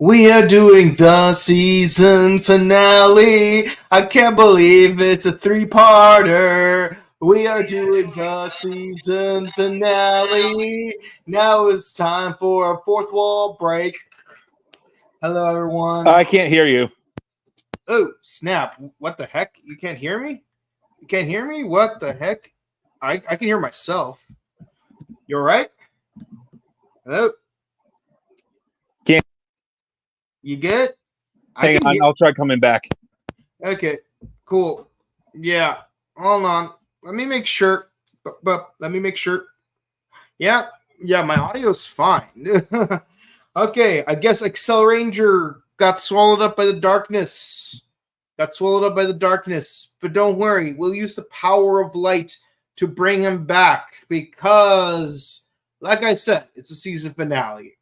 We are doing the season finale. I can't believe it's a three-parter. We are doing the season finale. Now it's time for a fourth wall break. Hello, everyone. I can't hear you. Oh, snap. What the heck? You can't hear me? You can't hear me? What the heck? I can hear myself. You all right? Hello? Can't. You good? Hang on, I'll try coming back. Okay, cool. Yeah, hold on. Let me make sure. But let me make sure. Yeah, my audio's fine. Okay, I guess Excel Ranger got swallowed up by the darkness. But don't worry, we'll use the power of light to bring him back because, like I said, it's a season finale.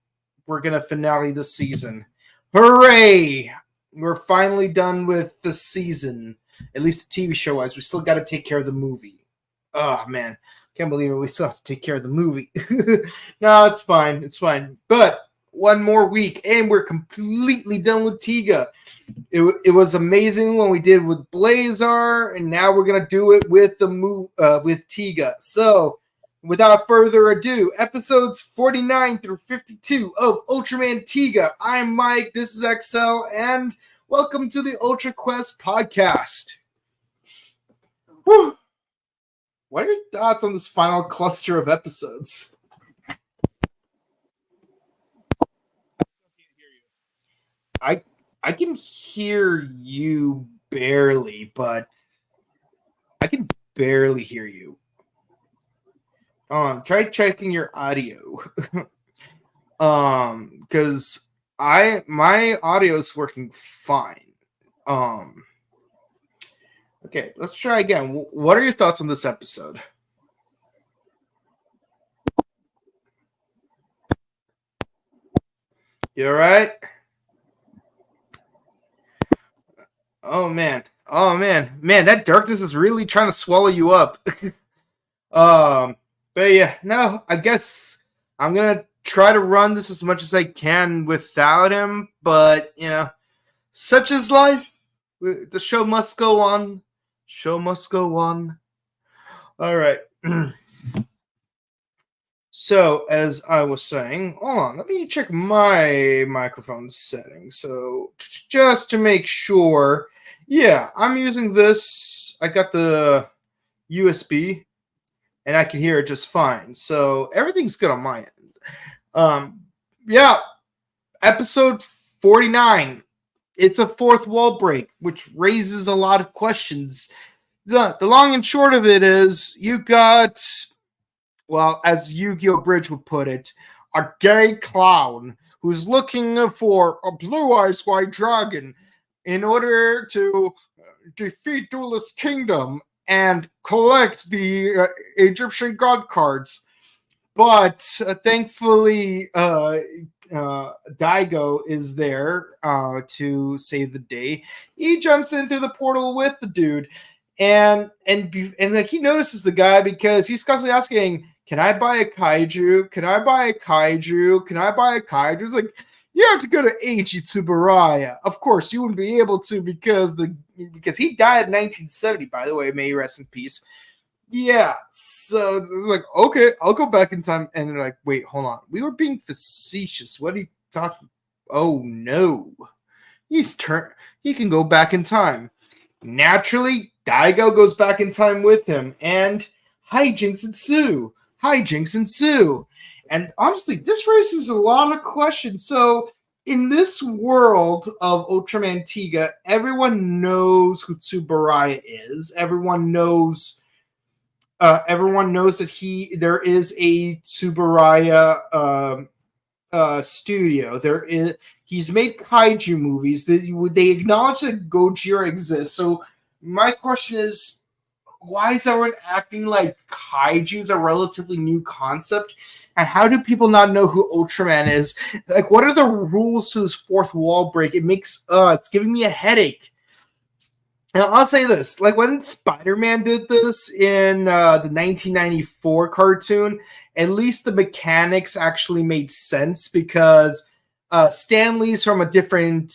We're going to finale the season. Hooray! We're finally done with the season. At least the TV show wise. We still got to take care of the movie. Oh, man. Can't believe it. We still have to take care of the movie. No, it's fine. It's fine. But one more week, and we're completely done with Tiga. It was amazing when we did with Blazar, and now we're going to do it with with Tiga. So, without further ado, episodes 49 through 52 of Ultraman Tiga. I'm Mike, this is XL, and welcome to the UltraQuest podcast. Whew. What are your thoughts on this final cluster of episodes? I can hear you barely, but I can barely hear you. Try checking your audio. Because my audio is working fine. Okay, let's try again. What are your thoughts on this episode? You all right? Oh man, that darkness is really trying to swallow you up. But yeah, no, I guess I'm gonna try to run this as much as I can without him. But you know, such is life. The show must go on. All right. So, as I was saying, hold on, let me check my microphone settings. So, just to make sure, yeah, I'm using this. I got the USB, and I can hear it just fine. So, everything's good on my end. Yeah, episode 49. It's a fourth wall break, which raises a lot of questions. The long and short of it is, you got, well, as Yu-Gi-Oh! Bridge would put it, a gay clown who's looking for a blue-eyes white dragon in order to defeat Duelist Kingdom and collect the Egyptian god cards. But thankfully, Daigo is there to save the day. He jumps in through the portal with the dude, and like he notices the guy because he's constantly asking, "Can I buy a kaiju? Can I buy a kaiju? Can I buy a kaiju?" It's like, you have to go to Eiji Tsuburaya. Of course, you wouldn't be able to because he died in 1970. By the way, may he rest in peace. Yeah, so it's like, okay, I'll go back in time. And they're like, wait, hold on. We were being facetious. What are you talking? Oh, no. He can go back in time. Naturally, Daigo goes back in time with him, and hijinks ensue. And honestly, this raises a lot of questions. So, in this world of Ultraman Tiga, everyone knows who Tsuburaya is. Everyone knows that there is a Tsuburaya studio. He's made kaiju movies. They acknowledge that Gojira exists. So my question is, why is everyone acting like kaiju is a relatively new concept? And how do people not know who Ultraman is? Like, what are the rules to this fourth wall break? It's giving me a headache. And I'll say this, like when Spider-Man did this in the 1994 cartoon, at least the mechanics actually made sense because Stan Lee's from a different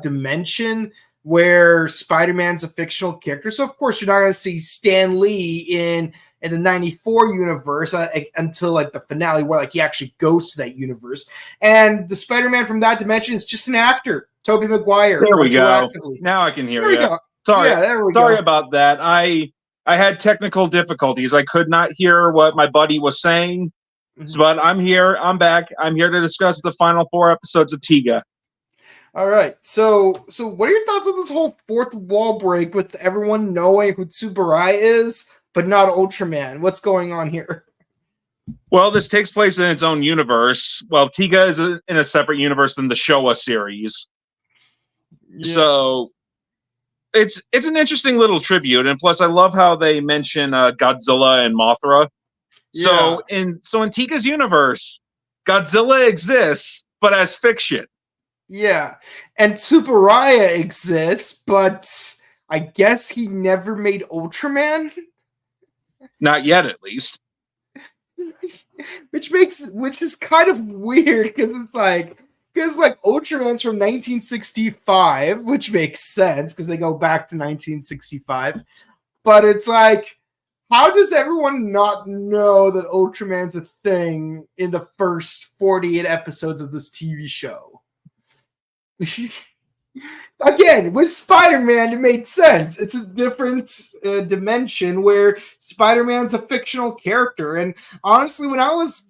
dimension where Spider-Man's a fictional character. So of course you're not going to see Stan Lee in the 94 universe until like the finale where like he actually goes to that universe. And the Spider-Man from that dimension is just an actor, Tobey Maguire. There we go. Now I can hear you. Sorry, yeah, there we sorry go. about that. I had technical difficulties. I could not hear what my buddy was saying. But I'm here. I'm back. I'm here to discuss the final 4 episodes of Tiga. All right. So what are your thoughts on this whole fourth wall break with everyone knowing who Tsuburaya is, but not Ultraman? What's going on here? Well, this takes place in its own universe. Well, Tiga is in a separate universe than the Showa series. Yeah. So it's an interesting little tribute, and plus I love how they mention Godzilla and Mothra. So in Tiga's universe, Godzilla exists, but as fiction. Yeah, and Tsuburaya exists, but I guess he never made Ultraman. Not yet, at least. which is kind of weird because Ultraman's from 1965, which makes sense because they go back to 1965. But it's like, how does everyone not know that Ultraman's a thing in the first 48 episodes of this TV show? Again, with Spider-Man, it made sense. It's a different dimension where Spider-Man's a fictional character. And honestly, when I was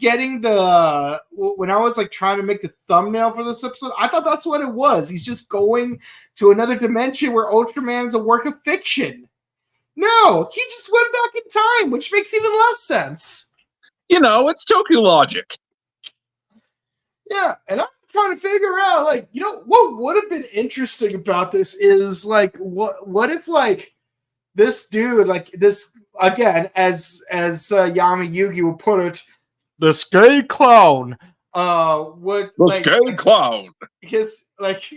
like trying to make the thumbnail for this episode, I thought that's what it was. He's just going to another dimension where Ultraman's a work of fiction. No, he just went back in time, which makes even less sense. You know, it's Toku logic. Yeah, and I'm trying to figure out, like, you know, what would have been interesting about this is, like, what if, like, this dude, like, this, again, as Yama Yugi would put it, this gay clown, gay clown. His, like...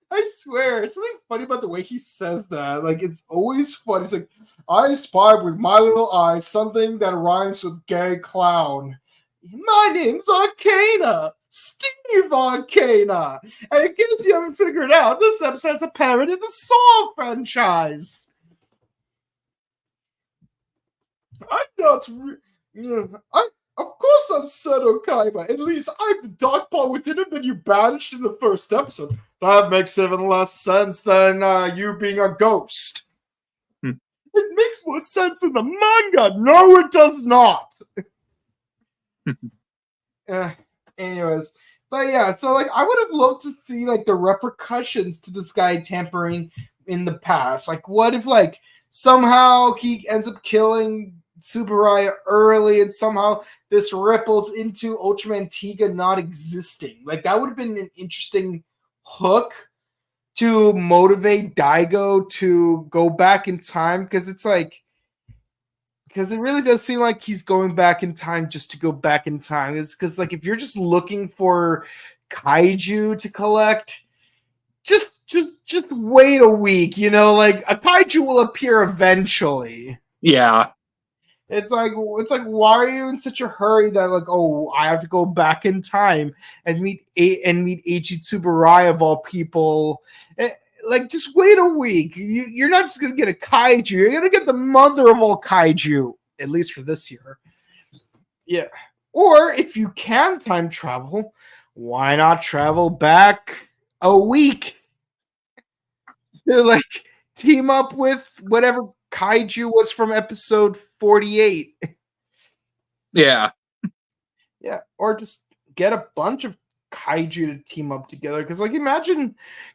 I swear, it's something funny about the way he says that. Like, it's always funny. It's like, I spied with my little eye something that rhymes with gay clown. My name's Arcana. Steve Arcana. And in case you haven't figured out, this episode has a parody of the Saw franchise. Of course I'm Seto Kaiba. At least I'm the dark part within him that you banished in the first episode. That makes even less sense than you being a ghost. It makes more sense in the manga. No, it does not. Anyways. But yeah, so like I would have loved to see like the repercussions to this guy tampering in the past. Like what if like somehow he ends up killing Tsuburaya early and somehow this ripples into Ultraman Tiga not existing. Like that would have been an interesting hook to motivate Daigo to go back in time because it's like because it really does seem like he's going back in time just to go back in time. It's because like if you're just looking for kaiju to collect, just wait a week, you know, like a kaiju will appear eventually. Yeah. It's like why are you in such a hurry that like I have to go back in time and meet Eiji Tsuburaya of all people? Like just wait a week. You're not just gonna get a kaiju. You're gonna get the mother of all kaiju, at least for this year. Yeah. Or if you can time travel, why not travel back a week? To like team up with whatever kaiju was from episode 48. Yeah. Yeah. Or just get a bunch of kaiju to team up together. Because, like, imagine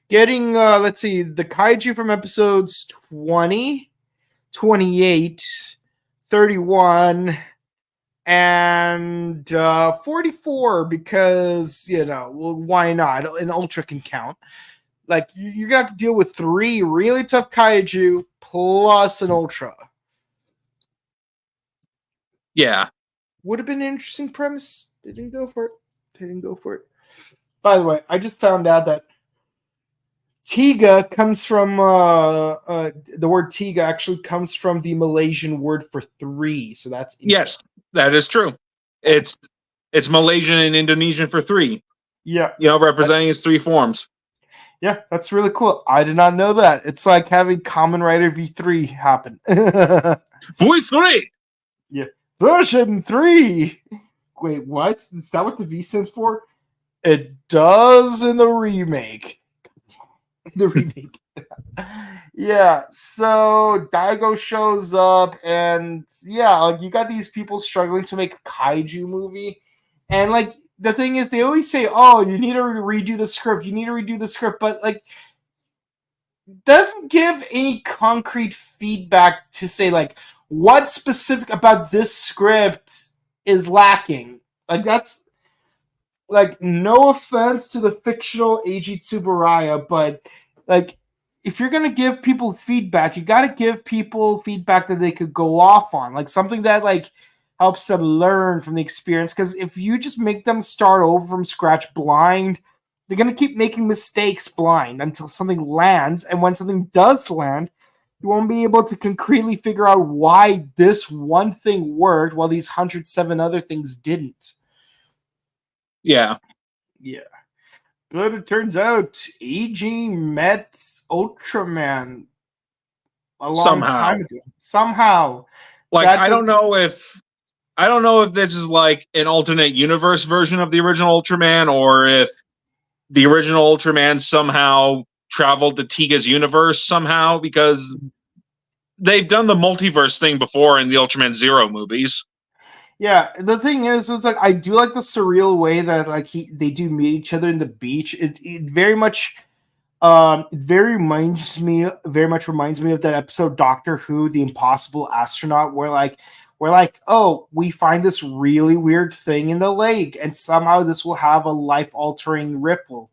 getting, let's see, the kaiju from episodes 20, 28, 31, and 44. Because, you know, well, why not? An Ultra can count. Like, you're going to have to deal with 3 really tough kaiju plus an Ultra. Yeah. Would have been an interesting premise. They didn't go for it. By the way, I just found out that Tiga comes from the word Tiga actually comes from the Malaysian word for 3. So that's yes, that is true. It's Malaysian and Indonesian for 3. Yeah. Representing his three forms. Yeah, that's really cool. I did not know that. It's like having Kamen Rider V3 happen. Voice 3! Yeah. Version 3! Wait, what? Is that what the V stands for? It does in the remake. The remake. Yeah, so Daigo shows up, and yeah, like you got these people struggling to make a kaiju movie, and like the thing is, they always say, "Oh, you need to redo the script. You need to redo the script," but like doesn't give any concrete feedback to say like what specific about this script is lacking. Like that's like no offense to the fictional Eiji Tsuburaya, but like if you're gonna give people feedback, you gotta give people feedback that they could go off on, like something that like helps them learn from the experience. Because if you just make them start over from scratch blind, they're gonna keep making mistakes blind until something lands, and when something does land, you won't be able to concretely figure out why this one thing worked while these 107 other things didn't. Yeah. Yeah. But it turns out Eiji met Ultraman a long time ago. Somehow. Like I don't know if this is like an alternate universe version of the original Ultraman, or if the original Ultraman somehow traveled to Tiga's universe somehow, because they've done the multiverse thing before in the Ultraman Zero movies. Yeah, the thing is, it's like I do like the surreal way that like they do meet each other in the beach. It very much very much reminds me of that episode Doctor Who, The Impossible Astronaut, where we're like, oh, we find this really weird thing in the lake, and somehow this will have a life-altering ripple,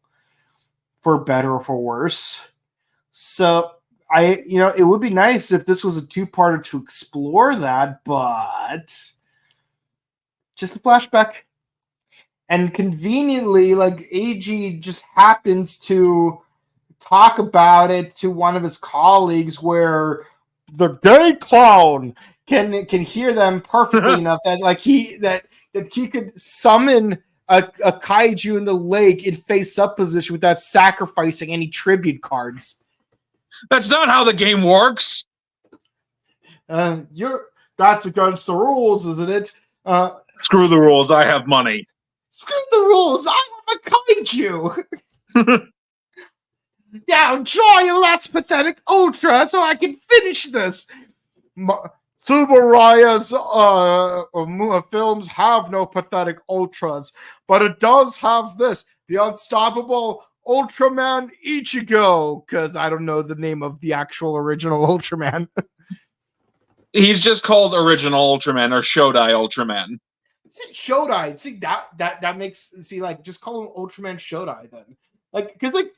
for better or for worse. So it would be nice if this was a two-parter to explore that, but just a flashback. And conveniently, like Eiji just happens to talk about it to one of his colleagues, where the gay clown can hear them perfectly enough that like he could summon a kaiju in the lake in face-up position without sacrificing any tribute cards. That's not how the game works. That's against the rules, isn't it? Screw the rules. I have money. Screw the rules. I have a kaiju. Now draw your last pathetic ultra so I can finish this. Tsuburaya's films have no pathetic ultras, but it does have this, the unstoppable Ultraman Ichigo, because I don't know the name of the actual original Ultraman. He's just called Original Ultraman or Shodai Ultraman. See, Shodai. See that makes just call him Ultraman Shodai then. Like, because like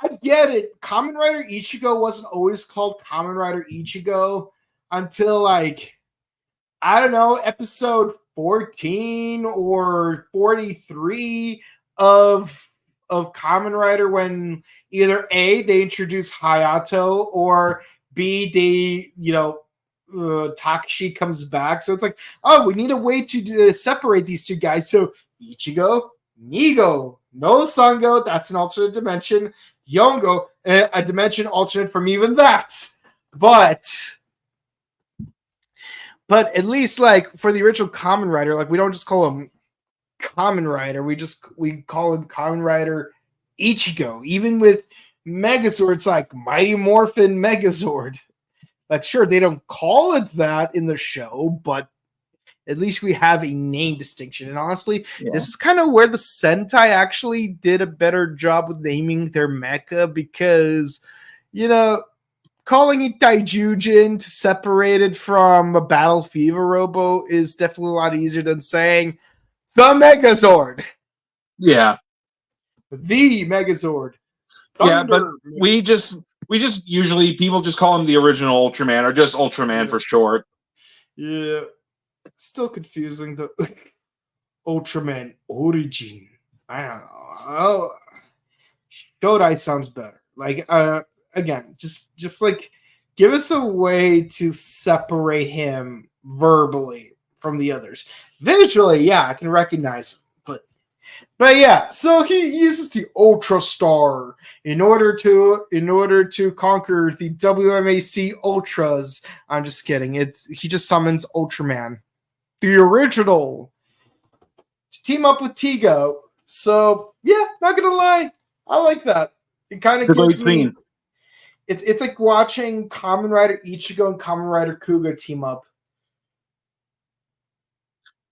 I get it. Kamen Rider Ichigo wasn't always called Kamen Rider Ichigo until like I don't know, episode 14 or 43 of Kamen Rider, when either A, they introduce Hayato, or B, they Takashi comes back. So it's like, oh, we need a way to separate these two guys. So Ichigo, Nigo, no Sango, that's an alternate dimension. Yongo, a dimension alternate from even that. But at least like for the original Kamen Rider, like we don't just call him Kamen Rider, we call him Kamen Rider Ichigo. Even with Megazord, it's like Mighty Morphin Megazord. Like, sure, they don't call it that in the show, but at least we have a name distinction. And honestly, This is kind of where the Sentai actually did a better job with naming their mecha, because, calling it Daijujin to separate it from a Battle Fever Robo is definitely a lot easier than saying the Megazord. Yeah. The Megazord. Thunder. Yeah, but we just usually people just call him the original Ultraman, or just Ultraman for short. Yeah. It's still confusing, the Ultraman origin. I don't know. Shodai sounds better. Like again, just like give us a way to separate him verbally from the others. Visually, yeah, I can recognize him, but But yeah, so he uses the Ultra Star in order to conquer the WMAC Ultras. I'm just kidding. He just summons Ultraman, the original, to team up with Tiga. So yeah, not gonna lie, I like that. It kind It's of a great gives me. scene. It's like watching Kamen Rider Ichigo and Kamen Rider Kuga team up.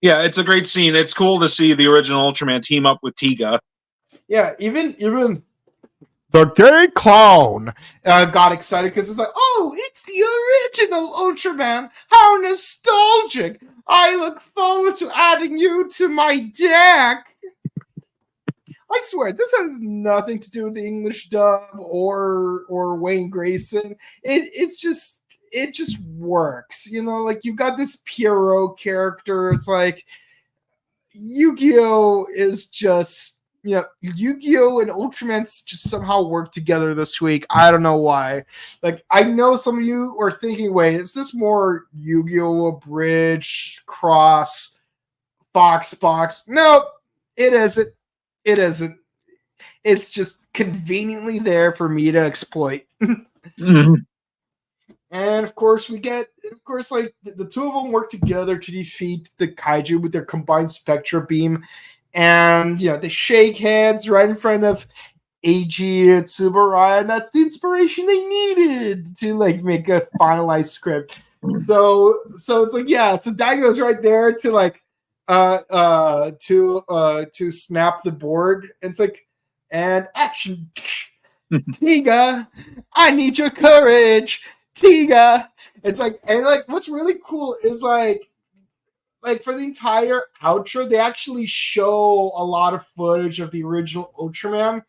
Yeah, it's a great scene. It's cool to see the original Ultraman team up with Tiga. Yeah, even the gay clown got excited because it's like, oh, it's the original Ultraman. How nostalgic! I look forward to adding you to my deck. I swear, this has nothing to do with the English dub or Wayne Grayson. It just works, you know. Like you got this Pierrot character. It's like Yu-Gi-Oh is just, you know, Yu-Gi-Oh and Ultraman just somehow work together this week. I don't know why. Like I know some of you are thinking, wait, is this more Yu-Gi-Oh Bridge Cross Fox Box? No, it isn't. It isn't. It's just conveniently there for me to exploit. Mhm. And of course, like the two of them work together to defeat the kaiju with their combined Spectra Beam. And, you know, they shake hands right in front of Eiji Tsuburaya, and that's the inspiration they needed to, like, make a finalized script. So it's like, yeah, so Daigo's right there to, like, to snap the board. And it's like, and action. Tiga, I need your courage. Tiga. It's like, and like what's really cool is like for the entire outro, they actually show a lot of footage of the original Ultraman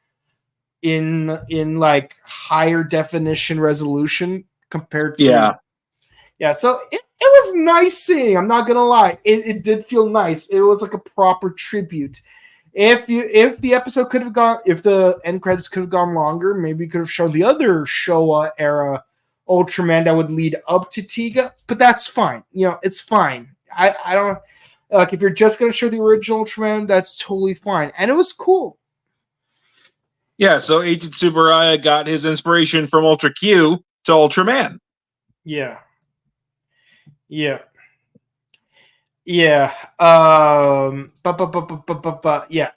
in like higher definition resolution compared to so it was nice seeing. I'm not gonna lie, it did feel nice. It was like a proper tribute. If the episode could have gone, if the end credits could have gone longer, maybe we could have shown the other Showa era Ultraman that would lead up to Tiga. But that's fine. You know, it's fine. I don't like if you're just gonna show the original Ultraman, that's totally fine. And it was cool. Yeah, so Eiji Tsuburaya got his inspiration from Ultra Q to Ultraman. Yeah. Yeah. Yeah. Yeah.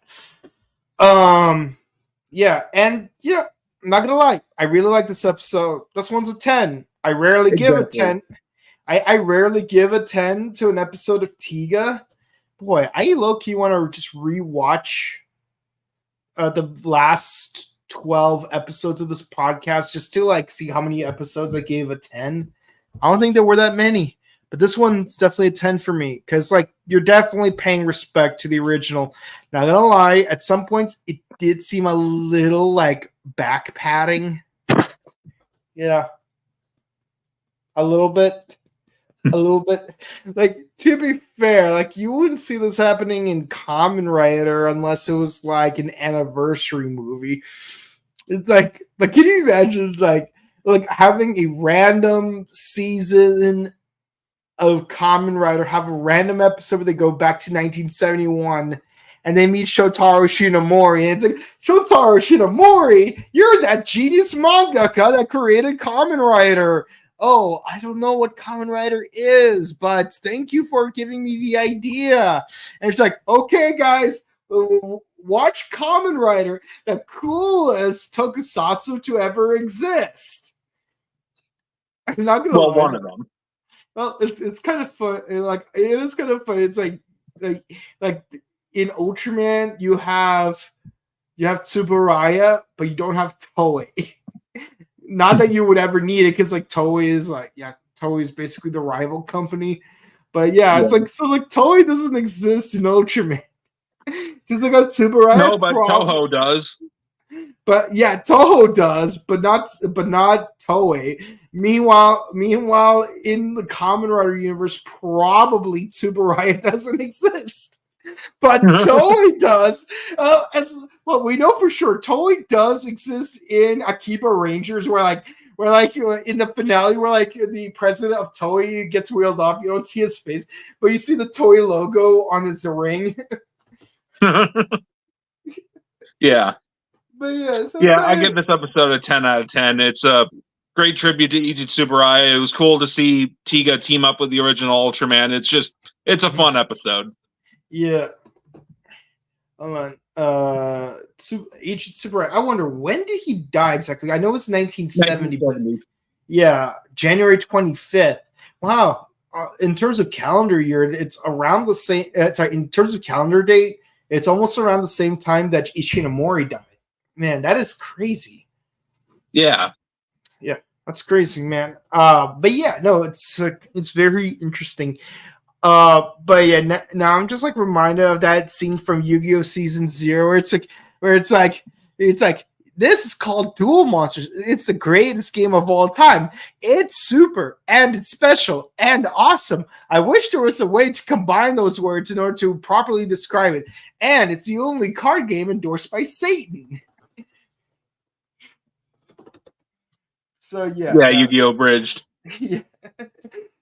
Yeah, and you know, I'm not gonna lie, I really like this episode. This one's a 10. I rarely give a 10. I rarely give a 10 to an episode of Tiga. Boy, I low-key want to just rewatch the last 12 episodes of this podcast just to like see how many episodes I gave a 10. I don't think there were that many. But this one's definitely a 10 for me because, like, you're definitely paying respect to the original. Not gonna lie, at some points it did seem a little like back padding. Yeah, a little bit. Like, to be fair, like you wouldn't see this happening in Kamen Rider unless it was like an anniversary movie. It's like can you imagine? It's like having a random season of Kamen Rider have a random episode where they go back to 1971 and they meet Shotaro Shinomori. And it's like, Shotaro Shinomori, you're that genius mangaka that created Kamen Rider. Oh, I don't know what Kamen Rider is, but thank you for giving me the idea. And it's like, okay, guys, watch Kamen Rider, the coolest tokusatsu to ever exist. I'm not gonna lie. One of them. Well, it's kind of fun. Like it is kind of fun. It's like in Ultraman, you have Tsuburaya, but you don't have Toei. Not that you would ever need it, because like Toei is basically the rival company. But yeah, it's like Toei doesn't exist in Ultraman. Just like a Tsuburaya. No, but Toho does. But yeah, Toho does, but not Toei. Meanwhile, in the Kamen Rider universe, probably Tsuburaya doesn't exist, but Toei does. And well, we know for sure Toei does exist in Akiba Rangers, where in the finale, where like the president of Toei gets wheeled off. You don't see his face, but you see the Toei logo on his ring. Yeah. But yeah, so Yeah, I give this episode a 10 out of 10. It's a great tribute to Eiji Tsuburaya. It was cool to see Tiga team up with the original Ultraman. It's a fun episode. Yeah. Hold on. Eiji Tsuburaya. I wonder, when did he die exactly? I know it's 1970, but yeah, January 25th. Wow. In terms of calendar year, it's around the same. Sorry, in terms of calendar date, it's almost around the same time that Ishinomori died. Man, that is crazy. Yeah. Yeah, that's crazy, man. But yeah, no, it's very interesting. But yeah, now I'm just like reminded of that scene from Yu-Gi-Oh! Season 0 where it's like this is called Duel Monsters. It's the greatest game of all time. It's super and it's special and awesome. I wish there was a way to combine those words in order to properly describe it. And it's the only card game endorsed by Satan. So yeah, Yu-Gi-Oh! Bridged. Yeah.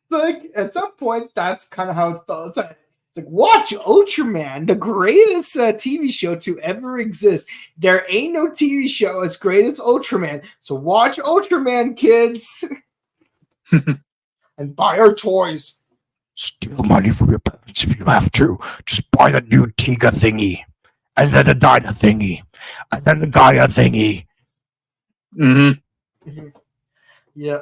So like at some points, that's kind of how it felt. It's like watch Ultraman, the greatest TV show to ever exist. There ain't no TV show as great as Ultraman. So watch Ultraman, kids, and buy our toys. Steal money from your parents if you have to. Just buy the new Tiga thingy, and then the Dyna thingy, and then the Gaia thingy. Mm-hmm. Yeah.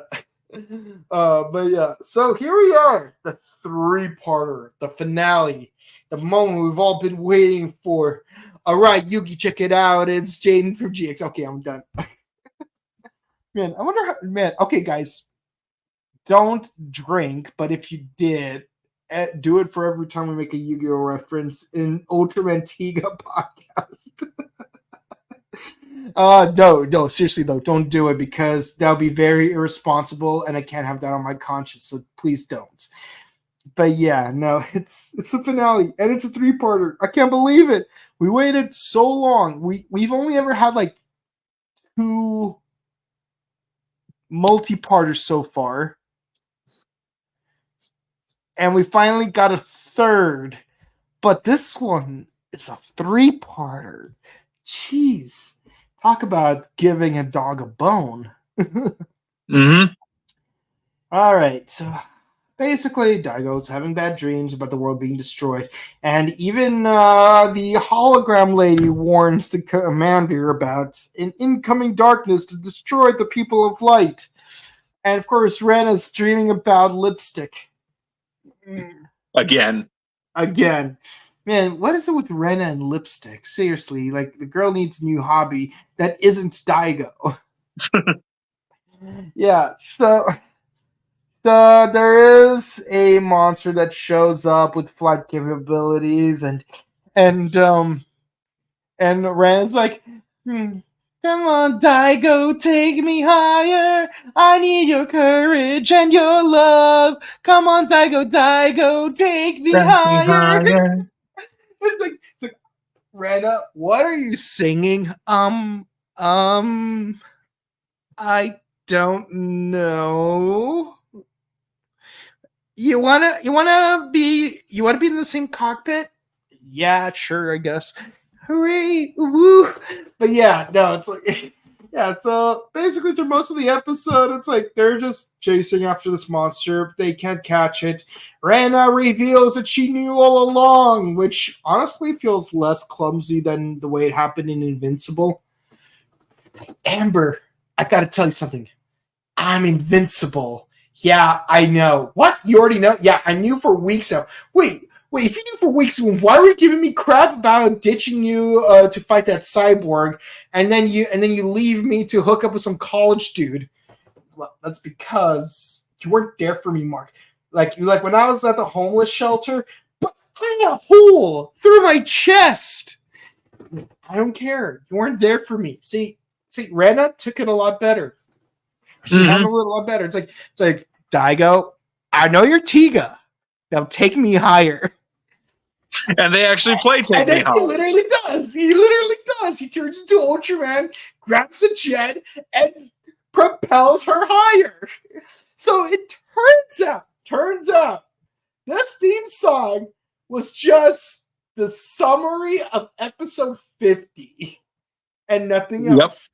But yeah, so here we are, the 3-parter, the finale, the moment we've all been waiting for. All right, Yugi, check it out. It's Jaden from GX. Okay, I'm done. Man, I wonder how, man, okay, guys, don't drink, but if you did, do it for every time we make a Yu-Gi-Oh! Reference in Ultraman Tiga podcast. No, seriously though, don't do it because that would be very irresponsible and I can't have that on my conscience, so please don't. But yeah, no, it's the finale and it's a 3-parter. I can't believe it. We waited so long. We've only ever had like 2 multi-parters so far. And we finally got a 3rd. But this one is a 3-parter. Jeez. Talk about giving a dog a bone. Mm-hmm. All right. So basically, Daigo's having bad dreams about the world being destroyed. And even the hologram lady warns the commander about an incoming darkness to destroy the people of light. And of course, Rena's dreaming about lipstick. Again. Man, what is it with Rena and lipstick? Seriously, like the girl needs a new hobby that isn't Daigo. Yeah, so there is a monster that shows up with flight capabilities, and Rena's like, come on, Daigo, take me higher. I need your courage and your love. Come on, Daigo, take me higher. It's like, Rena, what are you singing? I don't know. You wanna be in the same cockpit? Yeah, sure, I guess. Hooray! Woo! But yeah, no, it's like yeah, so basically through most of the episode, it's like they're just chasing after this monster. They can't catch it. Rana reveals that she knew all along, which honestly feels less clumsy than the way it happened in Invincible. Amber, I gotta tell you something. I'm invincible. Yeah, I know. What? You already know? Yeah, I knew for weeks now. Wait, if you knew for weeks, why were you giving me crap about ditching you to fight that cyborg, and then you leave me to hook up with some college dude? Well, that's because you weren't there for me, Mark. Like when I was at the homeless shelter, but I had a hole through my chest. I don't care. You weren't there for me. See, Rena took it a lot better. She handled it a lot better. It's like Daigo, I know you're Tiga. Now take me higher. And they actually play Take Me Higher. He literally does. He turns into Ultraman, grabs a jet, and propels her higher. So it turns out, this theme song was just the summary of episode 50. and nothing Yep. else.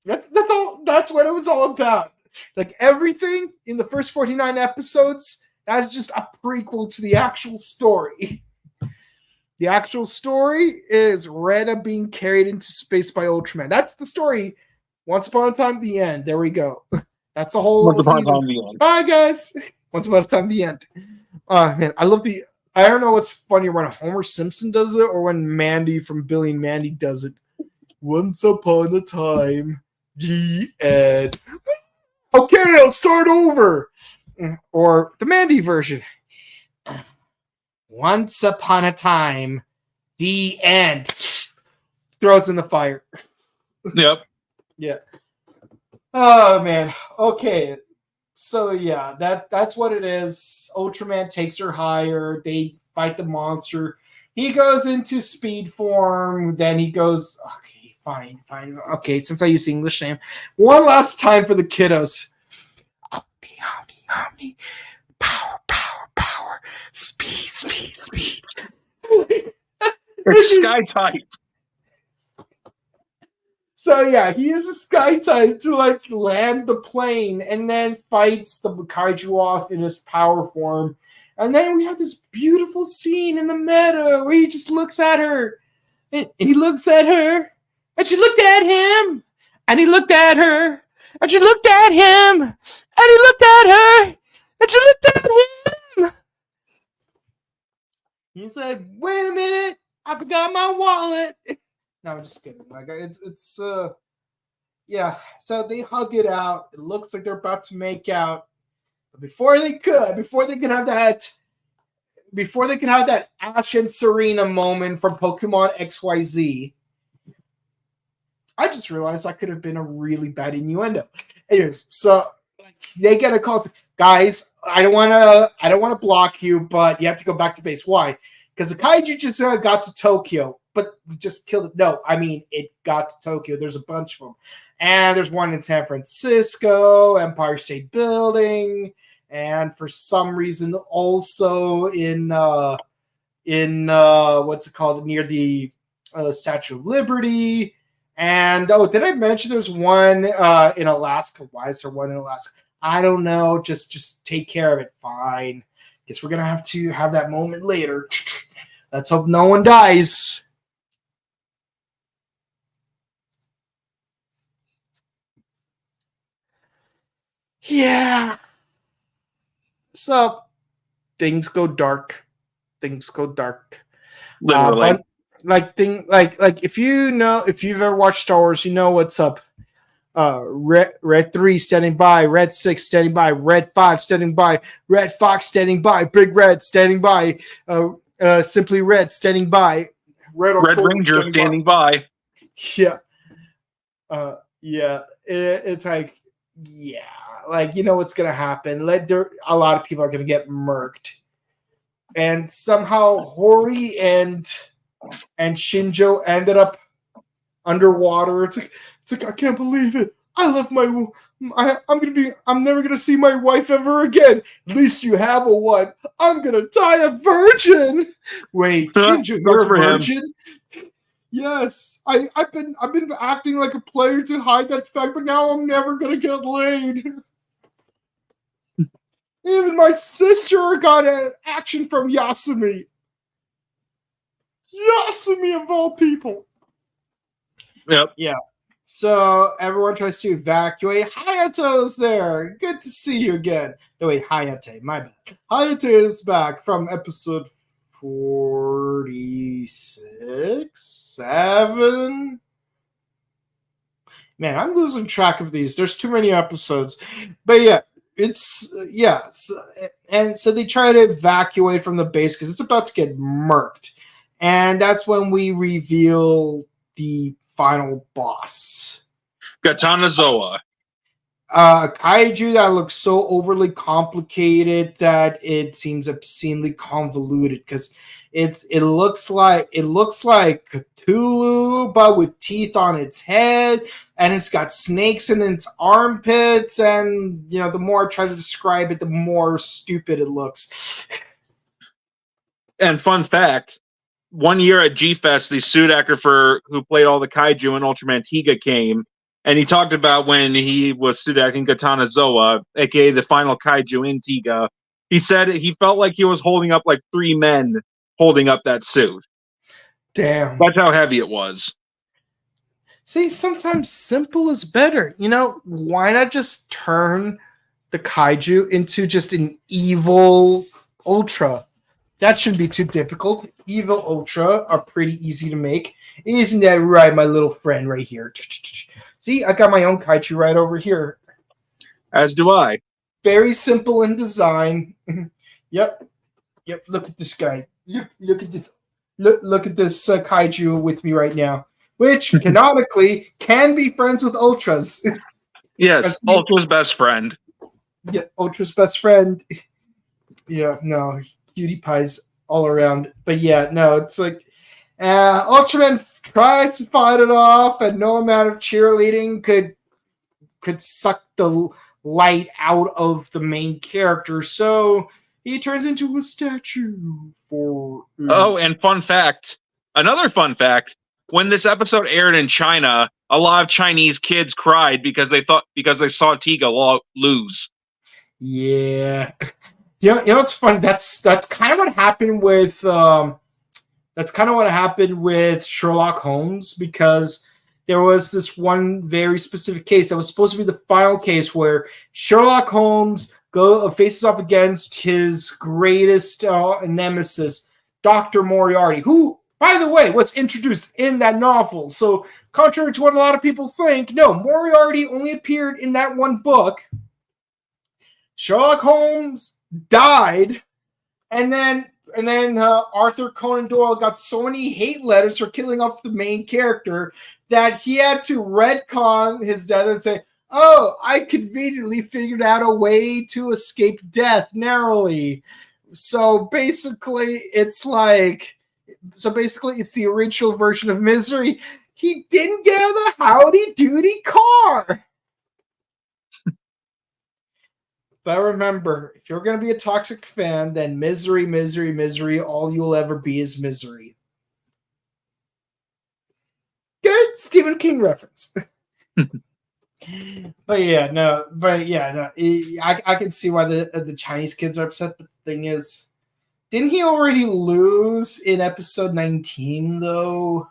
That's all. That's what it was all about. Like everything in the first 49 episodes, that's just a prequel to the actual story. The actual story is Retta being carried into space by Ultraman. That's the story. Once Upon a Time, the end. There we go. That's the whole Once upon a season. time, the end. Bye, guys. Once Upon a Time, the end. Man, I love the. I don't know what's funnier when Homer Simpson does it or when Mandy from Billy and Mandy does it. Once upon a time, the end. Okay, I'll start over. Or the Mandy version. Once upon a time, the end. Throws in the fire. Yep. Yeah. Oh man. Okay. So yeah, that's what it is. Ultraman takes her higher. They fight the monster. He goes into speed form. Then he goes. Okay, fine. Okay, since I used the English name, one last time for the kiddos. Omni. Power. Speed. It's Sky type. So yeah, he is a Sky type to like land the plane and then fights the kaiju off in his power form. And then we have this beautiful scene in the meadow where he just looks at her. And he looks at her. And she looked at him. And he looked at her. And she looked at him. And he looked at her. And she looked at him. He said, "Wait a minute. I forgot my wallet." No, I'm just kidding. Like it's yeah. So they hug it out. It looks like they're about to make out. But before they can have that Ash and Serena moment from Pokemon XYZ, I just realized that could have been a really bad innuendo. Anyways, so they get a call. Guys, I don't want to block you, but you have to go back to base. Why? Because the kaiju just got to Tokyo, but we just killed it. No, I mean, it got to Tokyo. There's a bunch of them. And there's one in San Francisco, Empire State Building, and for some reason also in what's it called, near the Statue of Liberty. And did I mention there's one in Alaska? Why is there one in Alaska? I don't know. Just take care of it. Fine. Guess we're gonna have to have that moment later. Let's hope no one dies. Yeah. So things go dark. Literally. Like if you've ever watched Star Wars, you know what's up. Red 3 standing by, Red 6 standing by, Red 5 standing by, Red Fox standing by, Big Red standing by, Simply Red standing by, Red Ranger standing by. Yeah. It's like, yeah, like, you know what's gonna happen. A lot of people are gonna get murked. And somehow Hori and Shinjo ended up underwater. It's like I can't believe it. I left I'm never gonna see my wife ever again. At least you have a wife. I'm gonna die a virgin. Wait, Shinjo, you're a virgin? Yes. I've been acting like a player to hide that fact, but now I'm never gonna get laid. Even my sister got an action from Yasumi. Yasumi of all people. Yep. Yeah. So everyone tries to evacuate. Hayato's there. Good to see you again. No, wait, Hayate. My bad. Hayate is back from episode 46, 7. Man, I'm losing track of these. There's too many episodes. But yeah, and so they try to evacuate from the base because it's about to get murked. And that's when we reveal the final boss. Katanazoa. Kaiju that looks so overly complicated that it seems obscenely convoluted because it looks like Cthulhu but with teeth on its head, and it's got snakes in its armpits, and you know, the more I try to describe it, the more stupid it looks. And fun fact, one year at G-Fest, the suit actor who played all the kaiju in Ultraman Tiga came, and he talked about when he was suit acting Katana Zoa, aka the final kaiju in Tiga. He said he felt like he was holding up like 3 men holding up that suit. Damn. That's how heavy it was. See, sometimes simple is better. You know, why not just turn the kaiju into just an evil Ultra? That shouldn't be too difficult. Evil Ultra are pretty easy to make. Isn't that right, my little friend right here? See, I got my own kaiju right over here. As do I. Very simple in design. Yep. Look at this guy. Look at this. Look at this kaiju with me right now, which canonically can be friends with Ultras. Yes, Ultra's best friend. Yeah, Ultra's best friend. Yeah, no, cutie pies all around. But yeah, no, it's like Ultraman tries to fight it off, and no amount of cheerleading could suck the light out of the main character. So he turns into a statue for. Oh, and another fun fact. When this episode aired in China, a lot of Chinese kids cried because they saw Tiga lose. Yeah, you know what's fun? That's kind of what happened with Sherlock Holmes, because there was this one very specific case that was supposed to be the final case where Sherlock Holmes faces off against his greatest nemesis, Dr. Moriarty, who, by the way, was introduced in that novel. So, contrary to what a lot of people think, no, Moriarty only appeared in that one book. Sherlock Holmes died, and then Arthur Conan Doyle got so many hate letters for killing off the main character that he had to retcon his death and say, "Oh, I conveniently figured out a way to escape death narrowly." So basically, it's the original version of Misery. He didn't get out of the Howdy Doody car. But remember, if you're going to be a toxic fan, then misery, misery, misery, all you'll ever be is misery. Good Stephen King reference. But yeah, no. I can see why the Chinese kids are upset. But the thing is, didn't he already lose in episode 19, though?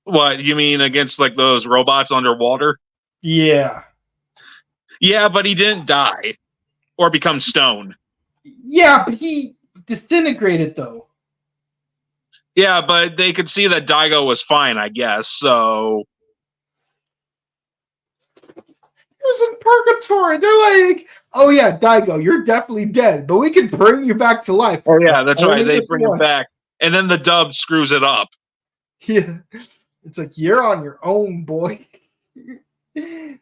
What, you mean against like those robots underwater? Yeah. Yeah, but he didn't die or become stone. Yeah, but he disintegrated, though. Yeah, but they could see that Daigo was fine, I guess, so... He was in purgatory. They're like, "Oh yeah, Daigo, you're definitely dead, but we can bring you back to life." Oh yeah, that's Only right, they this bring him once. back. And then the dub screws it up. Yeah. It's like, "You're on your own, boy."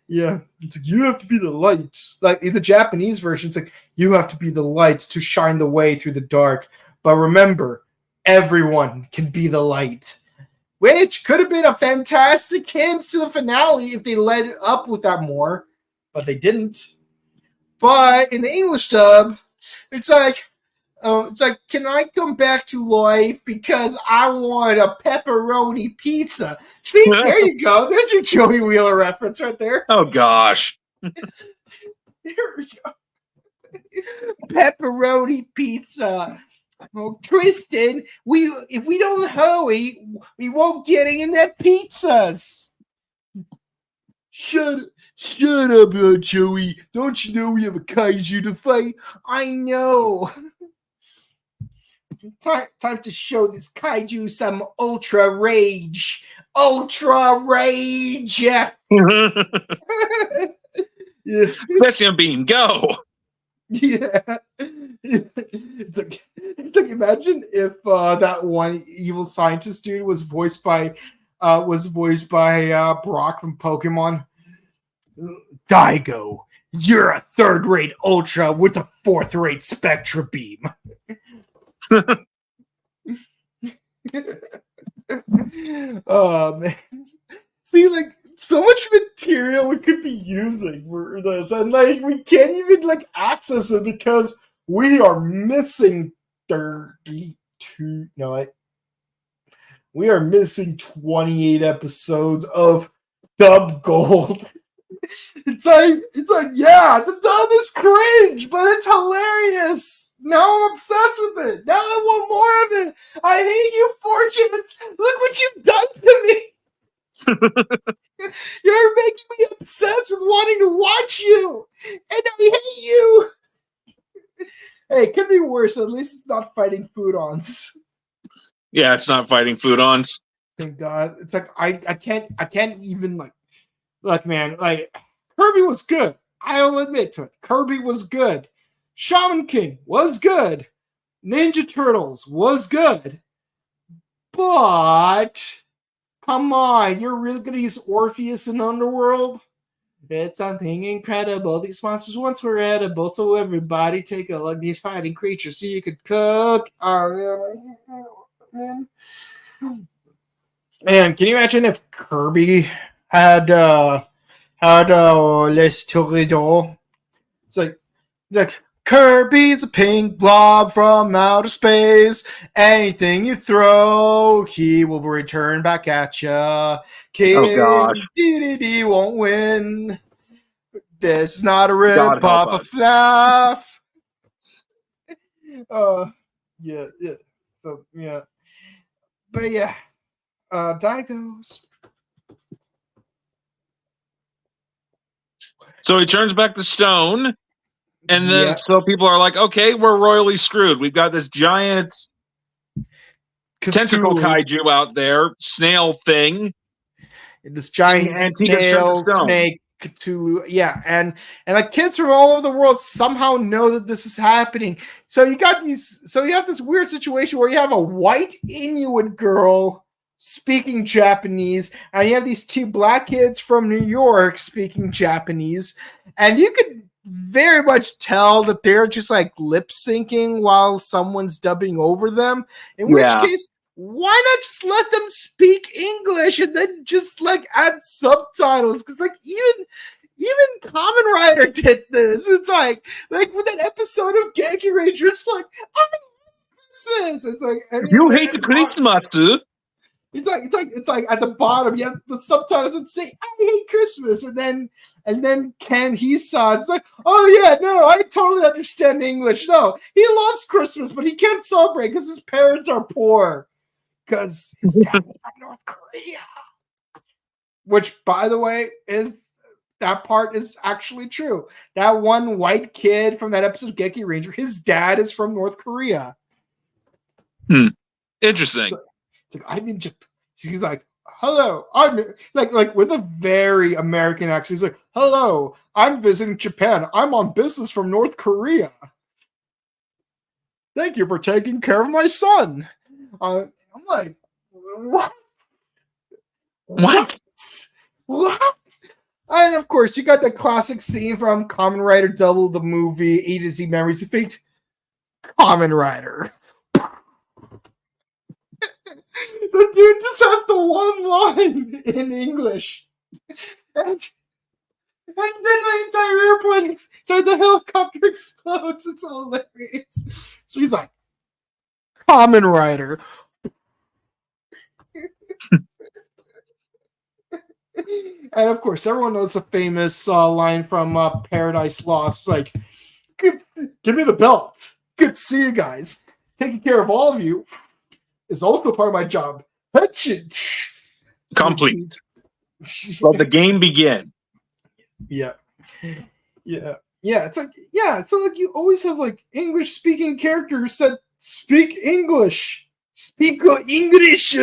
Yeah. It's like, "You have to be the light." Like in the Japanese version, it's like, "You have to be the light to shine the way through the dark." But remember, everyone can be the light. Which could have been a fantastic hint to the finale if they led up with that more. But they didn't. But in the English dub, it's like, "Can I come back to life because I want a pepperoni pizza?" See, there you go. There's your Joey Wheeler reference right there. Oh gosh. There we go. Pepperoni pizza. Oh, Tristan, if we don't hurry, we won't get any of that pizzas. Shut up, Joey. Don't you know we have a kaiju to fight? I know. Time to show this kaiju some ultra rage. Ultra rage. Yeah. Lithium beam, go. Yeah. It's like imagine if that one evil scientist dude was voiced by Brock from Pokemon. "Daigo, you're a third-rate Ultra with a fourth-rate Spectra beam." Oh man. See, like, so much material we could be using for this, and like we can't even like access it because we are missing 32. No, we are missing 28 episodes of Dub Gold. It's like, yeah, the dub is cringe, but it's hilarious. Now I'm obsessed with it. Now I want more of it. I hate you, Fortunes. Look what you've done to me. You're making me obsessed with wanting to watch you, and I hate you. Hey, it could be worse. At least it's not fighting food-ons. Yeah, it's not fighting food-ons. Thank God. It's like I can't even like. Look, man, like Kirby was good. I'll admit to it. Kirby was good. Shaman King was good. Ninja Turtles was good. But come on, you're really gonna use Orpheus in Underworld? It's something incredible. These monsters once were edible, so everybody take a look at these fighting creatures so you could cook. Oh man. Man, can you imagine if Kirby had Les Touridos? It's like Kirby's a pink blob from outer space. Anything you throw, he will return back at ya. King gosh. DDD won't win. This is not a God rip off help of FNAF. Yeah. So yeah, but yeah, Daigo's. So he turns back to stone, and then Yeah. so people are like, okay, we're royally screwed. We've got this giant tentacle kaiju out there, snail thing. This giant And Tiga's turned to snail, stone. snake, Cthulhu. Yeah, and like kids from all over the world somehow know that this is happening. So you have this weird situation where you have a white Inuit girl speaking Japanese, and you have these two black kids from New York speaking Japanese, and you could very much tell that they're just like lip syncing while someone's dubbing over them. In which case, why not just let them speak English and then just like add subtitles? Because like even Kamen Rider did this. It's like with that episode of Genki Ranger, it's like, I hate Christmas. It's like You hate Christmas, too? It's like at the bottom you have the subtitles that say I hate Christmas, and then Ken Hisa, it's like, oh yeah, no, I totally understand English. No, he loves Christmas, but he can't celebrate because his parents are poor. Because his dad is from North Korea. Which, by the way, that part is actually true. That one white kid from that episode of Genki Ranger, his dad is from North Korea. Interesting. It's like, I'm in Japan. He's like, hello, I'm like with a very American accent. He's like, hello, I'm visiting Japan. I'm on business from North Korea. Thank you for taking care of my son. I'm like, what? And of course, you got the classic scene from Kamen Rider Double, the movie, A to Z Memories of Fate. Kamen Rider. The dude just has the one line in English. And then the entire airplane, the helicopter explodes. It's hilarious. So he's like, Kamen Rider. And of course, everyone knows the famous line from Paradise Lost. Like, give me the belt. Good to see you guys. Taking care of all of you is also part of my job. Complete. Let the game begin. Yeah. It's like you always have like English speaking characters that speak English. Speak English.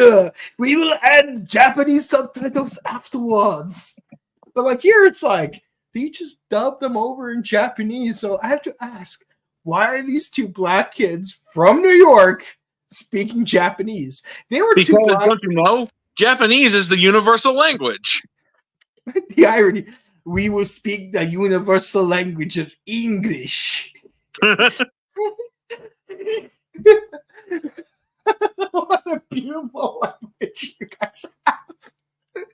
We will add Japanese subtitles afterwards. But like here, it's like they just dub them over in Japanese. So I have to ask, why are these two black kids from New York speaking Japanese? They were because, don't you know, Japanese is the universal language. The irony: we will speak the universal language of English. What a beautiful language you guys have. And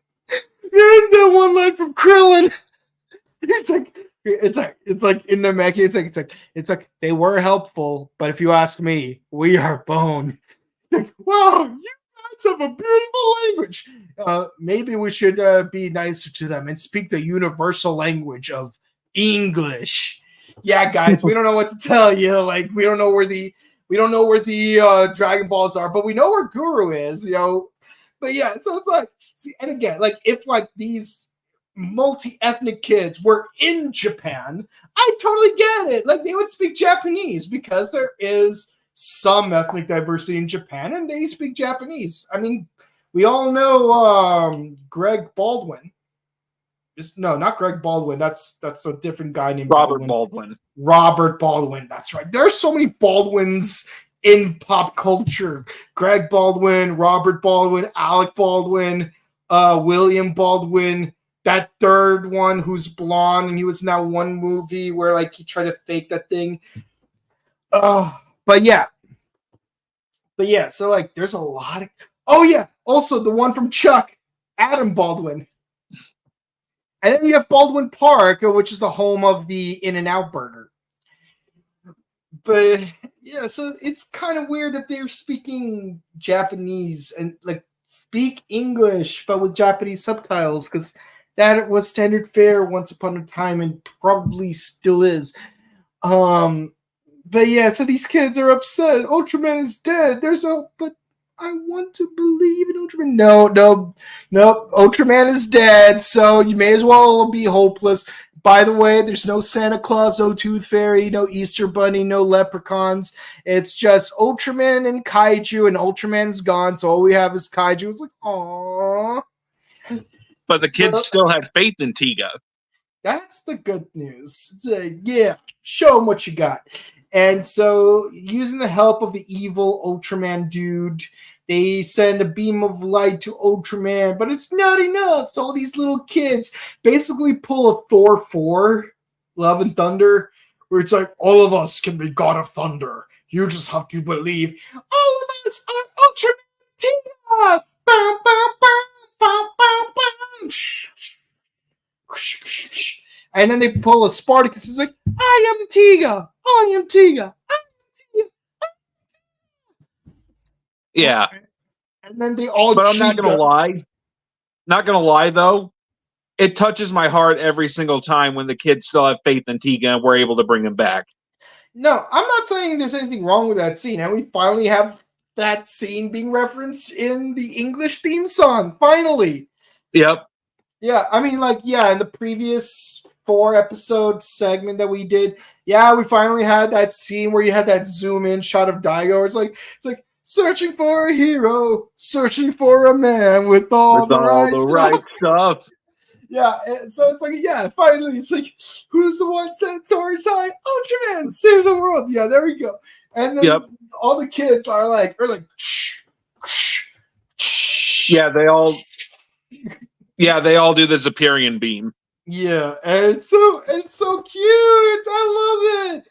that one line from Krillin. It's like, It's like in the Meki, it's like they were helpful, but if you ask me, we are bone. Like, wow, you guys have a beautiful language. Maybe we should be nicer to them and speak the universal language of English. Yeah, guys, we don't know what to tell you. Like, we don't know where the Dragon Balls are, but we know where Guru is, you know. But yeah, so it's like, see, and again, like if like these multi-ethnic kids were in Japan, I totally get it. Like they would speak Japanese because there is some ethnic diversity in Japan and they speak Japanese. I mean, we all know Greg Baldwin. No, not Greg Baldwin. That's a different guy named Robert Baldwin. Robert Baldwin. That's right. There's so many Baldwins in pop culture. Greg Baldwin, Robert Baldwin, Alec Baldwin, William Baldwin. That third one who's blonde, and he was in that one movie where like he tried to fake that thing. But yeah. So like, there's a lot of. Oh yeah, also the one from Chuck, Adam Baldwin, and then you have Baldwin Park, which is the home of the In-N-Out Burger. But yeah, so it's kind of weird that they're speaking Japanese and like speak English, but with Japanese subtitles because. That was standard fare once upon a time and probably still is. But yeah, so these kids are upset. Ultraman is dead. But I want to believe in Ultraman. No. Ultraman is dead, so you may as well be hopeless. By the way, there's no Santa Claus, no Tooth Fairy, no Easter Bunny, no leprechauns. It's just Ultraman and Kaiju, and Ultraman's gone, so all we have is Kaiju. It's like, aww. But the kids still had faith in Tiga. That's the good news. Yeah, show them what you got. And so, using the help of the evil Ultraman dude, they send a beam of light to Ultraman, but it's not enough. So all these little kids basically pull a Thor 4, Love and Thunder, where it's like, all of us can be God of Thunder. You just have to believe. All of us are Ultraman Tiga! Bam, bam, bam! Bum, bum, bum. And then they pull a Spartacus. It's like, I am Tiga. I am Tiga. I am Tiga. Yeah. And then they all. But I'm not gonna lie. Not gonna lie though, it touches my heart every single time when the kids still have faith in Tiga and we're able to bring him back. No, I'm not saying there's anything wrong with that scene, and we finally have that scene being referenced in the English theme song, finally. Yep. Yeah, I mean, like, yeah, in the previous 4-episode segment that we did, yeah, we finally had that scene where you had that zoom in shot of Daigo. It's like searching for a hero, searching for a man with all the right stuff. Yeah, so it's like, yeah, finally, it's like, who's the one sent Tori's high? Ultraman, save the world. Yeah, there we go. And then all the kids are like, yeah, they all do the Zaperian beam. Yeah, and it's so cute. I love it.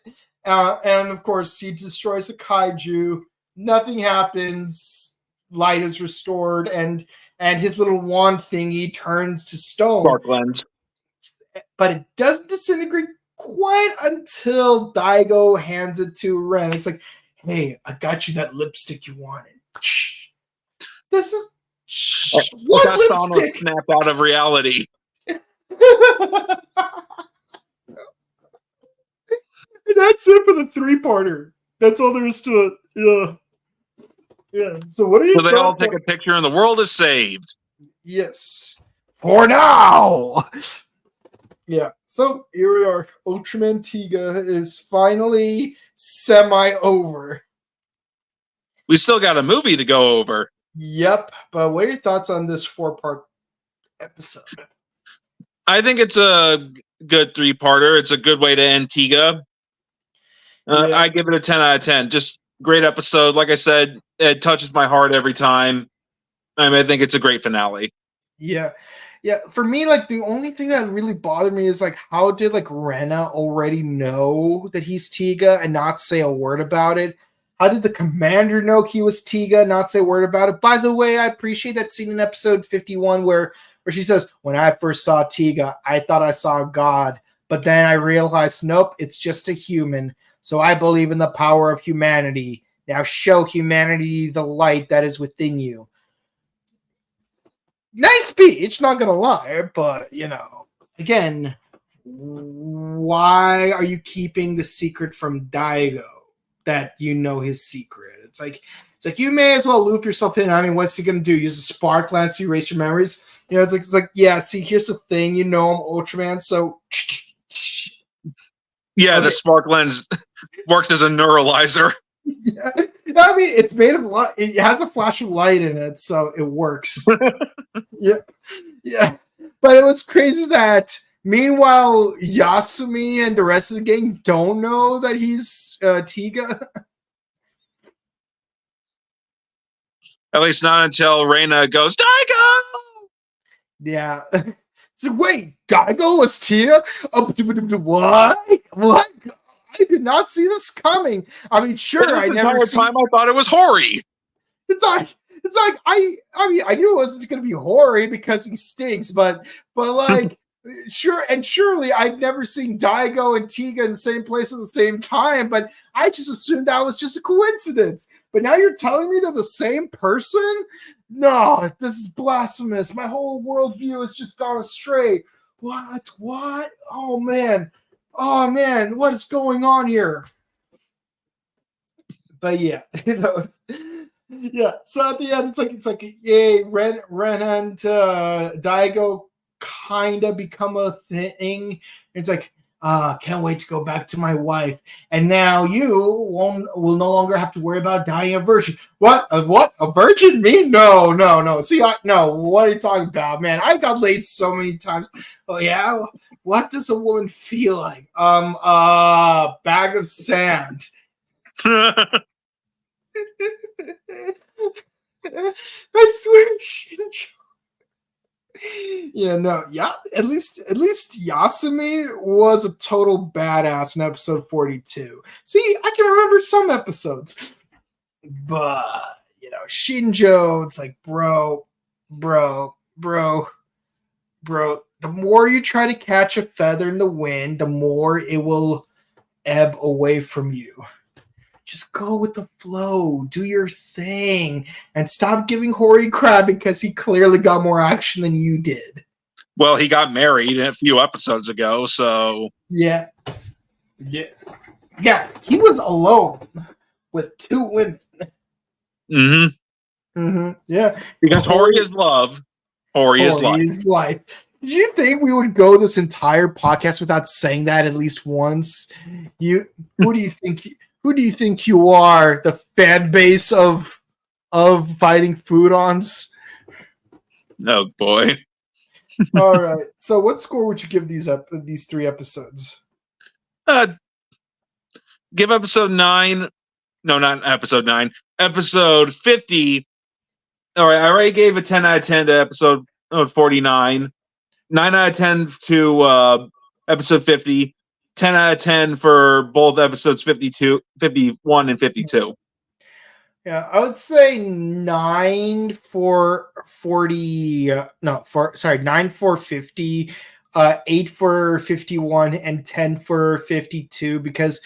And of course, he destroys the kaiju. Nothing happens. Light is restored, and his little wand thingy turns to stone. Dark lens. But it doesn't disintegrate quite until Daigo hands it to Ren. It's like, hey, I got you that lipstick you wanted. This is what lipstick? Snap out of reality. And that's it for the 3-parter. That's all there is to it. Yeah. So what are you? So they all take a picture and the world is saved. Yes. For now. Yeah. So here we are. Ultraman Tiga is finally semi-over. We still got a movie to go over. Yep. But what are your thoughts on this 4-part episode? I think it's a good 3-parter. It's a good way to end Tiga. I give it a 10 out of 10. Just great episode. Like I said, it touches my heart every time. I think it's a great finale. Yeah. Yeah, for me, like, the only thing that really bothered me is, like, how did, like, Rena already know that he's Tiga and not say a word about it? How did the commander know he was Tiga and not say a word about it? By the way, I appreciate that scene in episode 51 where she says, when I first saw Tiga, I thought I saw God, But then I realized, nope, it's just a human. So I believe in the power of humanity. Now show humanity the light that is within you. Nice speech, not gonna lie, but again, why are you keeping the secret from Daigo that you know his secret? It's like you may as well loop yourself in. I mean, what's he gonna do? Use a spark lens to erase your memories? It's like yeah. See, here's the thing. I'm Ultraman, so yeah, okay. The spark lens works as a neuralizer. Yeah. I mean, it's made of light. It has a flash of light in it, so it works. yeah. But what's crazy is that meanwhile, Yasumi and the rest of the gang don't know that he's Tiga. At least not until Reina goes, Daigo! Yeah. So wait, Daigo was Tiga? What? I did not see this coming. I mean, sure, I never seen. Time I thought it was Hori. It's like I mean, I knew it wasn't going to be Hori because he stinks, but like surely I've never seen Daigo and Tiga in the same place at the same time, but I just assumed that was just a coincidence. But now you're telling me they're the same person? No, this is blasphemous. My whole worldview has just gone astray. What? Oh man, what is going on here? But yeah, yeah. So at the end, it's like yay, Ren and Daigo kind of become a thing. It's like, can't wait to go back to my wife. And now you will no longer have to worry about dying a virgin. What? A virgin? Me? No. See, no. What are you talking about, man? I got laid so many times. Oh yeah. What does a woman feel like? Bag of sand. I swear, yeah, no, yeah. At least Yasumi was a total badass in episode 42. See, I can remember some episodes, but Shinjo, it's like, bro. The more you try to catch a feather in the wind, the more it will ebb away from you. Just go with the flow, do your thing, and stop giving Hori crap because he clearly got more action than you did. Well, he got married a few episodes ago, so... Yeah, he was alone with 2 women. Yeah. Because Hori is love. Hori is life. Did you think we would go this entire podcast without saying that at least once? Who do you think you are? The fan base of fighting foodons? Oh boy. All right. So what score would you give these 3 episodes? Give episode 9. No, not episode 9. Episode 50. All right, I already gave a 10 out of 10 to episode 49. 9 out of 10 to episode 50. 10 out of 10 for both episodes 51 and 52. Yeah, I would say 9 for 40. 9 for 50, 8 for 51, and 10 for 52. Because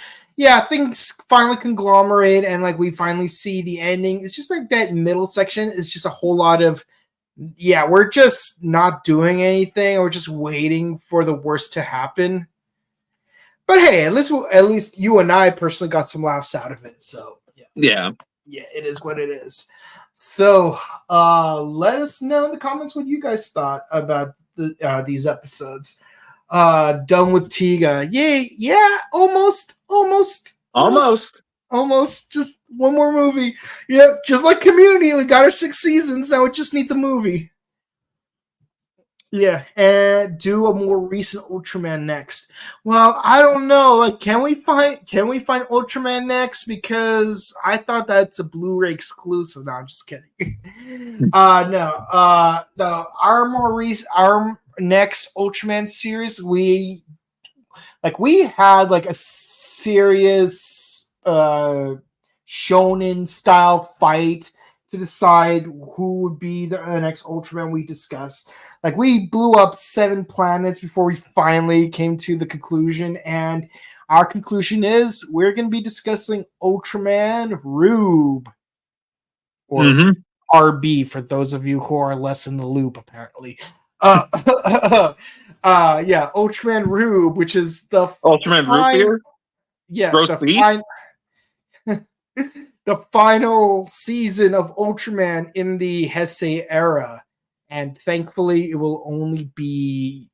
things finally conglomerate and like we finally see the ending. It's just like that middle section is just a whole lot of we're just not doing anything. We're just waiting for the worst to happen. But hey, at least you and I personally got some laughs out of it. So yeah, it is what it is. So let us know in the comments what you guys thought about these episodes. Done with Tiga. Yay! Yeah, almost. Just one more movie. Yeah, just like Community, we got our 6 seasons. Now we just need the movie. Yeah, and do a more recent Ultraman next. Well, I don't know. Like, can we find Ultraman next? Because I thought that's a Blu-ray exclusive. No, I'm just kidding. No. Our next Ultraman series, we had like a serious shonen style fight to decide who would be the next Ultraman we discuss. Like, we blew up 7 planets before we finally came to the conclusion, and our conclusion is we're going to be discussing Ultraman Rube, or RB for those of you who are less in the loop, apparently. Yeah, Ultraman Rube, which is the Ultraman Root Beer? Yeah, Roast beef? The final season of Ultraman in the Heisei era. And thankfully, it will only be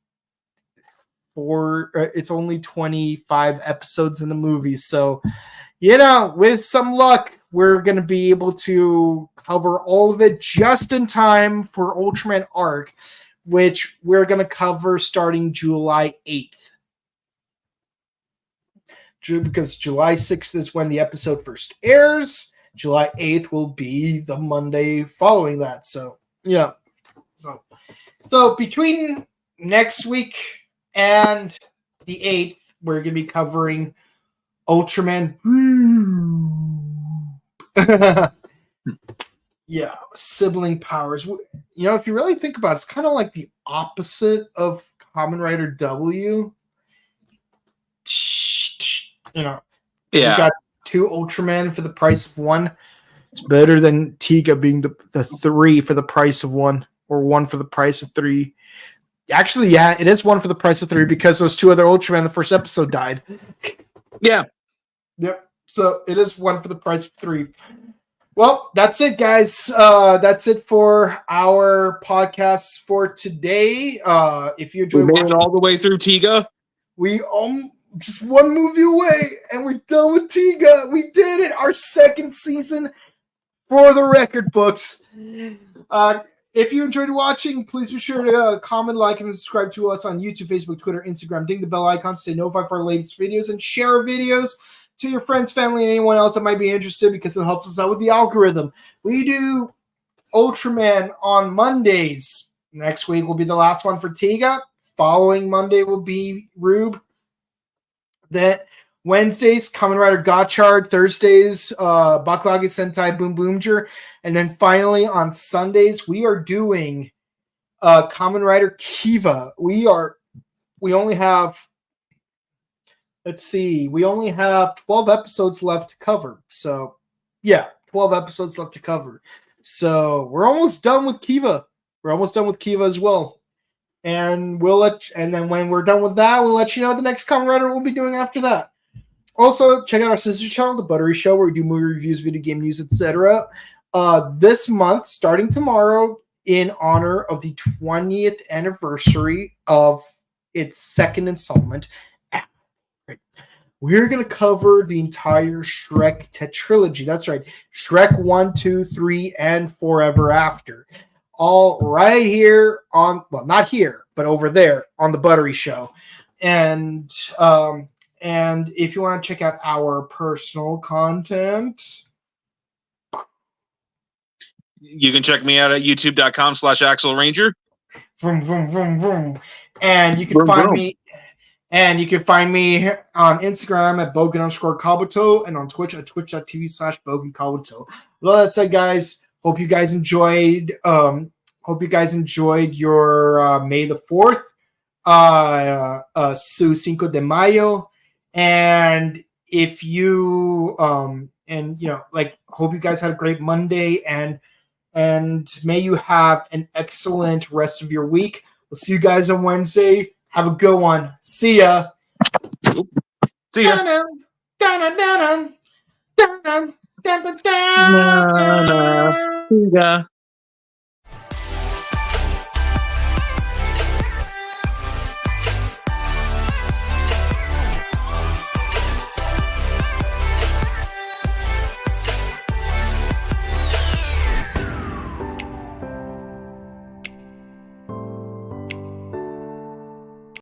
it's only 25 episodes in the movie. So, with some luck, we're going to be able to cover all of it just in time for Ultraman Arc, which we're going to cover starting July 8th. Because July 6th is when the episode first airs. July 8th will be the Monday following that. So, yeah. So between next week and the 8th, we're going to be covering Ultraman. Yeah, sibling powers. If you really think about it, it's kind of like the opposite of Kamen Rider W. Yeah. You got 2 Ultraman for the price of 1. It's better than Tiga being the 3 for the price of 1, or 1 for the price of 3. Actually, yeah, it is 1 for the price of 3 because those 2 other Ultraman in the first episode died. Yeah. Yep. So it is 1 for the price of 3. Well, that's it, guys. That's it for our podcast for today. If you enjoyed made it all the way through Tiga, we just 1 movie away, and we're done with Tiga. We did it. Our 2nd season for the record books. If you enjoyed watching, please be sure to comment, like, and subscribe to us on YouTube, Facebook, Twitter, Instagram. Ding the bell icon to stay notified for our latest videos, and share our videos to your friends, family, and anyone else that might be interested, because it helps us out with the algorithm. We do Ultraman on Mondays. Next week will be the last one for Tiga. Following Monday will be Rube. Then Wednesdays, Kamen Rider Gotchard. Thursdays, Bakuragi Sentai Boom Boomger. And then finally on Sundays, we are doing Kamen Rider Kiva. We only have 12 episodes left to cover. So, yeah, 12 episodes left to cover. So, we're almost done with Kiva. We're almost done with Kiva as well. And then when we're done with that, we'll let you know the next Kamen Rider we'll be doing after that. Also, check out our sister channel, The Buttery Show, where we do movie reviews, video game news, etc. This month, starting tomorrow, in honor of the 20th anniversary of its 2nd installment, we're going to cover the entire Shrek tetralogy. That's right. Shrek 1, 2, 3, and Forever After. All right here on, well, not here, but over there on The Buttery Show. And if you want to check out our personal content, you can check me out at youtube.com/AxelRanger. Vroom, vroom, vroom, vroom. And you can find me. And you can find me on Instagram at Bogan_Kabuto and on Twitch at twitch.tv/BoganKabuto. With all that said, guys, hope you guys enjoyed your May the 4th, su Cinco de Mayo. And if you hope you guys had a great Monday, and may you have an excellent rest of your week. We'll see you guys on Wednesday. Have a good one. See ya. See ya. Yeah.